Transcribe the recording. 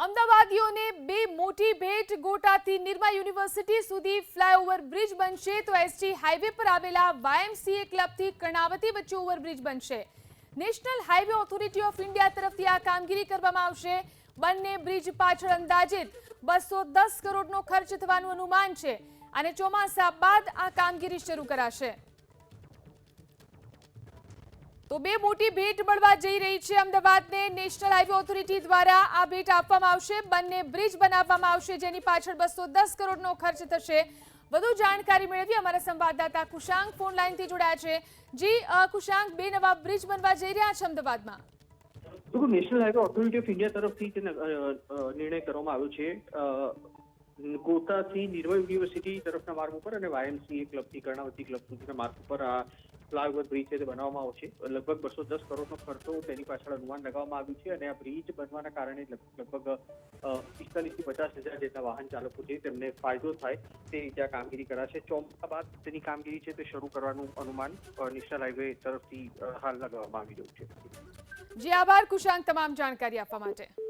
અમદાવાદીઓને બે મોટી ભેટ ગોટાથી નિરમા યુનિવર્સિટી સુધી ફ્લાયઓવર બ્રિજ બનશે તો એસટી હાઈવે પર આવેલા વાયએમસીએ ક્લબથી કર્ણાવતી વચ્ચે ઓવરબ્રિજ બનશે। National highway authority of India તરફથી આ કામગીરી કરવામાં આવશે। બંને બ્રિજ પાછળ અંદાજિત 210 કરોડનો ખર્ચ થવાનું અનુમાન છે અને ચોમાસા બાદ આ કામગીરી શરૂ કરાશે। તો બે મોટી ભેટ મળવા જઈ રહી છે અમદાવાદને। નેશનલ હાઈવે ઓથોરિટી દ્વારા આ ભેટ આપવામાં આવશે। બંને બ્રિજ બનાવવામાં આવશે જેની પાછળ 210 કરોડનો ખર્ચ થશે। વધુ જાણકારી મેળવી અમારા સંવાદદાતા કુશાંક ફોન લાઈનથી જોડાયા છે। જી કુશાંક, બે નવા બ્રિજ બનવા જઈ રહ્યા છે અમદાવાદમાં। National highway authority of India તરફથી નિર્ણય કરવામાં આવ્યો છે। ગોતાથી નિરમા યુનિવર્સિટી તરફના માર્ગ ઉપર અને વાયએમસીએ ક્લબથી કર્ણાવતી ક્લબ સુધીના માર્ગ ઉપર આ ફ્લાયઓવર બ્રિજ છે તે બનાવવામાં આવશે। લગભગ 210 કરોડનો ખર્ચો તેની પાછળ અનુમાન લગાવવામાં આવ્યું છે અને આ બ્રિજ બનવાના કારણે લગભગ 45 થી 50 હજાર જેટલા વાહન ચાલકો છે તેમને ફાયદો થાય તે રીતે આ કામગીરી કરાશે। ચોમાસા બાદ તેની કામગીરી છે તે શરૂ કરવાનું અનુમાન નેશનલ હાઈવે તરફથી હાલ લગાવવામાં આવી રહ્યું છે। જી આભાર કુશાંક તમામ જાણકારી આપવા માટે।